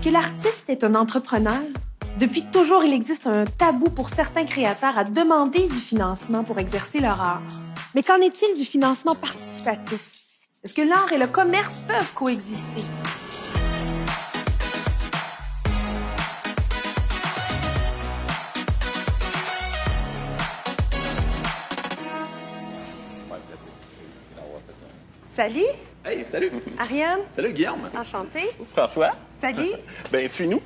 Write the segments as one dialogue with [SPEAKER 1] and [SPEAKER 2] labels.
[SPEAKER 1] Est-ce que l'artiste est un entrepreneur? Depuis toujours, il existe un tabou pour certains créateurs à demander du financement pour exercer leur art. Mais qu'en est-il du financement participatif? Est-ce que l'art et le commerce peuvent coexister? Salut,
[SPEAKER 2] Hey, salut!
[SPEAKER 1] Ariane.
[SPEAKER 2] Salut, Guillaume!
[SPEAKER 1] Enchantée.
[SPEAKER 2] François?
[SPEAKER 1] Salut.
[SPEAKER 2] Bien, suis-nous.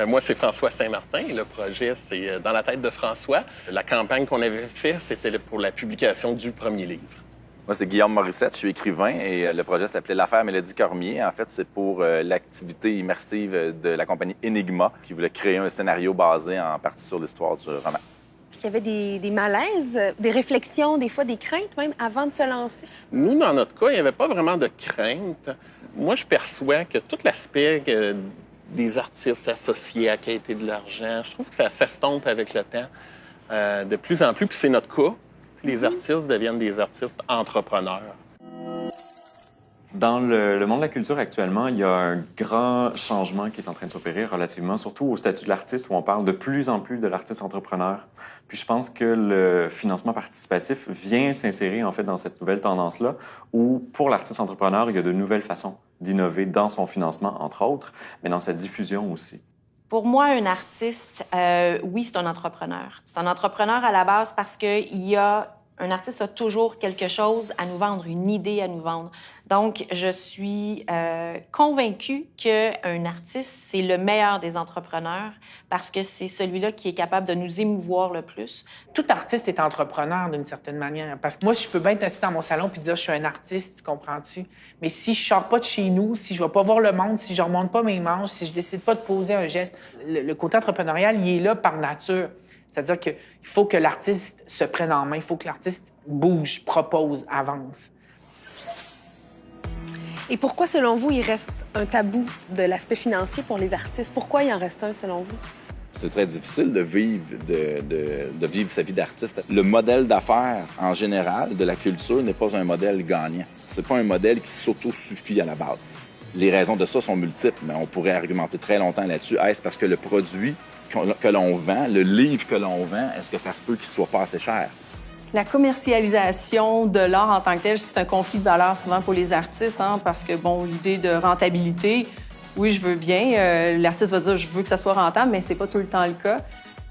[SPEAKER 2] Moi, c'est François Saint-Martin. Le projet, c'est Dans la tête de François. La campagne qu'on avait faite, c'était pour la publication du premier livre.
[SPEAKER 3] Moi, c'est Guillaume Morissette, je suis écrivain et le projet s'appelait L'affaire Mélodie Cormier. En fait, c'est pour l'activité immersive de la compagnie Enigma qui voulait créer un scénario basé en partie sur l'histoire du roman.
[SPEAKER 1] Est-ce qu'il y avait des malaises, des réflexions, des fois des craintes même avant de se lancer?
[SPEAKER 2] Nous, dans notre cas, il n'y avait pas vraiment de crainte. Moi, je perçois que tout l'aspect des artistes associés à la qualité de l'argent, je trouve que ça s'estompe avec le temps de plus en plus. Puis c'est notre cas. Les artistes deviennent des artistes entrepreneurs.
[SPEAKER 4] Dans le monde de la culture actuellement, il y a un grand changement qui est en train de s'opérer relativement, surtout au statut de l'artiste, où on parle de plus en plus de l'artiste entrepreneur. Puis je pense que le financement participatif vient s'insérer en fait dans cette nouvelle tendance-là, où pour l'artiste entrepreneur, il y a de nouvelles façons d'innover dans son financement, entre autres, mais dans sa diffusion aussi.
[SPEAKER 5] Pour moi, un artiste, oui, c'est un entrepreneur. C'est un entrepreneur à la base parce un artiste a toujours quelque chose à nous vendre, une idée à nous vendre. Donc, je suis convaincue qu'un artiste, c'est le meilleur des entrepreneurs parce que c'est celui-là qui est capable de nous émouvoir le plus.
[SPEAKER 6] Tout artiste est entrepreneur d'une certaine manière. Parce que moi, je peux bien être assis dans mon salon puis dire « je suis un artiste », tu comprends-tu? Mais si je sors pas de chez nous, si je vais pas voir le monde, si je remonte pas mes manches, si je décide pas de poser un geste, le côté entrepreneurial, il est là par nature. C'est-à-dire qu'il faut que l'artiste se prenne en main, il faut que l'artiste bouge, propose, avance.
[SPEAKER 1] Et pourquoi, selon vous, il reste un tabou de l'aspect financier pour les artistes? Pourquoi il en reste un, selon vous?
[SPEAKER 3] C'est très difficile de vivre sa vie d'artiste. Le modèle d'affaires, en général, de la culture n'est pas un modèle gagnant. C'est pas un modèle qui s'auto-suffit à la base. Les raisons de ça sont multiples, mais on pourrait argumenter très longtemps là-dessus. Est-ce parce que le produit que l'on vend, le livre que l'on vend, est-ce que ça se peut qu'il soit pas assez cher?
[SPEAKER 5] La commercialisation de l'art en tant que tel, c'est un conflit de valeurs souvent pour les artistes, hein, parce que, bon, l'idée de rentabilité, oui, je veux bien. L'artiste va dire, je veux que ça soit rentable, mais c'est pas tout le temps le cas.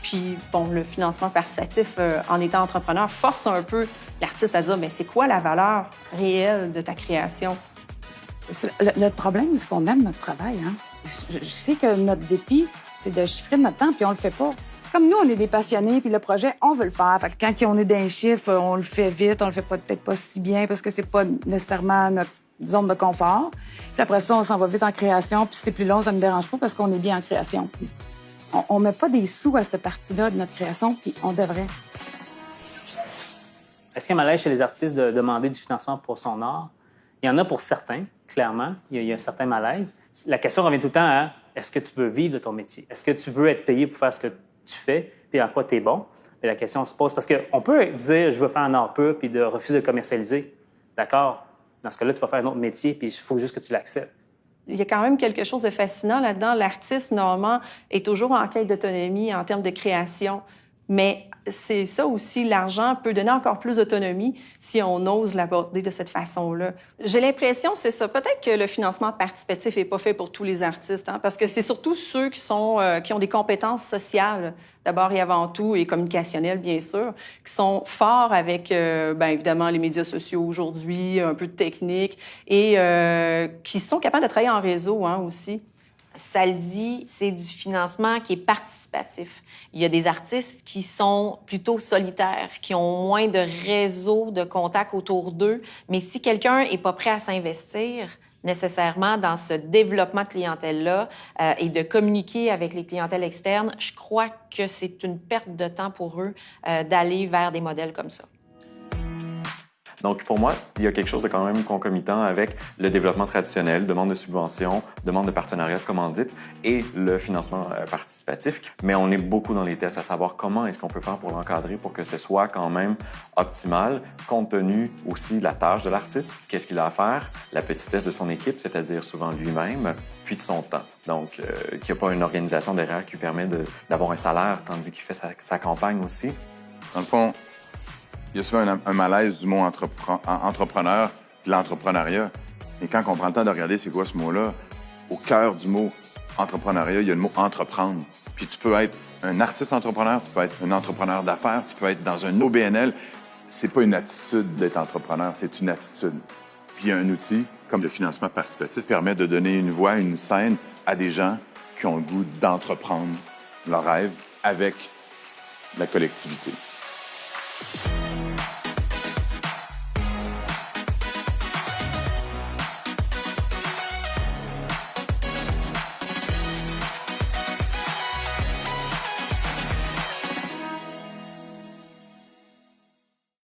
[SPEAKER 5] Puis, bon, le financement participatif, en étant entrepreneur, force un peu l'artiste à dire, mais c'est quoi la valeur réelle de ta création?
[SPEAKER 7] Le problème, c'est qu'on aime notre travail. Hein? Je sais que notre défi, c'est de chiffrer notre temps, puis on le fait pas. C'est comme nous, on est des passionnés, puis le projet, on veut le faire. Fait que quand on est d'un chiffre, on le fait vite, on le fait peut-être pas si bien parce que c'est pas nécessairement notre zone de confort. Puis après ça, on s'en va vite en création, puis si c'est plus long, ça ne me dérange pas parce qu'on est bien en création. On met pas des sous à cette partie-là de notre création, puis on devrait.
[SPEAKER 8] Est-ce qu'il y a un malaise chez les artistes de demander du financement pour son art? Il y en a pour certains, clairement. Il y a un certain malaise. La question revient tout le temps à est-ce que tu veux vivre de ton métier? Est-ce que tu veux être payé pour faire ce que tu fais, puis en quoi tu es bon? Puis la question se pose parce qu'on peut dire je veux faire un art pur puis de refuser de commercialiser. D'accord? Dans ce cas-là, tu vas faire un autre métier, puis il faut juste que tu l'acceptes.
[SPEAKER 5] Il y a quand même quelque chose de fascinant là-dedans. L'artiste, normalement, est toujours en quête d'autonomie en termes de création. Mais c'est ça aussi, l'argent peut donner encore plus d'autonomie si on ose l'aborder de cette façon-là. J'ai l'impression, c'est ça, peut-être que le financement participatif n'est pas fait pour tous les artistes, hein, parce que c'est surtout ceux qui ont des compétences sociales, d'abord et avant tout, et communicationnelles, bien sûr, qui sont forts avec, évidemment, les médias sociaux aujourd'hui, un peu de technique, et qui sont capables de travailler en réseau, hein, aussi. Ça le dit, c'est du financement qui est participatif. Il y a des artistes qui sont plutôt solitaires, qui ont moins de réseau de contacts autour d'eux. Mais si quelqu'un est pas prêt à s'investir nécessairement dans ce développement de clientèle-là et de communiquer avec les clientèles externes, je crois que c'est une perte de temps pour eux d'aller vers des modèles comme ça.
[SPEAKER 4] Donc, pour moi, il y a quelque chose de quand même concomitant avec le développement traditionnel, demande de subventions, demande de partenariat de commandite et le financement participatif. Mais on est beaucoup dans les tests à savoir comment est-ce qu'on peut faire pour l'encadrer pour que ce soit quand même optimal, compte tenu aussi de la tâche de l'artiste, qu'est-ce qu'il a à faire, la petitesse de son équipe, c'est-à-dire souvent lui-même, puis de son temps. Donc, qu'il n'y a pas une organisation derrière qui lui permet d'avoir un salaire tandis qu'il fait sa campagne aussi.
[SPEAKER 9] Dans le fond, il y a souvent un malaise du mot entrepreneur, de l'entrepreneuriat. Mais quand on prend le temps de regarder c'est quoi ce mot-là, au cœur du mot entrepreneuriat, il y a le mot entreprendre. Puis tu peux être un artiste entrepreneur, tu peux être un entrepreneur d'affaires, tu peux être dans un OBNL. C'est pas une aptitude d'être entrepreneur, c'est une attitude. Puis un outil comme le financement participatif permet de donner une voix, une scène à des gens qui ont le goût d'entreprendre leur rêve avec la collectivité.